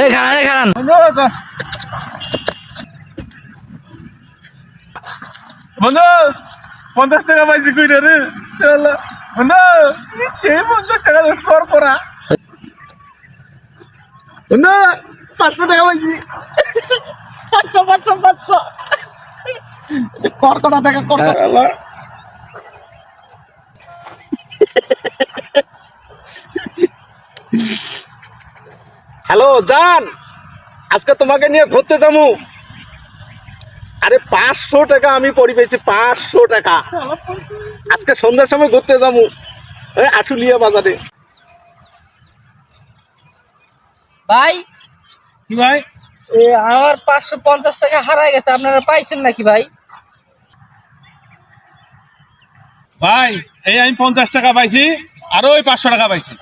এই খান রে খান বন্ধু 50 টাকা পাইছি কইরা রে শালা বন্ধু সেই 50 টাকা কর করা বন্ধু 500 টাকা পাইছি 500 কর করা টাকা কর শালা হ্যালো জান আজকে তোমাকে নিয়ে ঘুরতে যাবো আরে 500 টাকা আমি পড়ি পেয়েছি 500 টাকা আজকে সন্ধ্যার সময় ঘুরতে যাবো আশুলিয়া বাজারে ভাই কি ভাই আমার 550 টাকা হারাই গেছে, আপনারা পাইছেন নাকি ভাই? ভাই এই আমি 50 টাকা পাইছি আর ওই 500 টাকা পাইছি।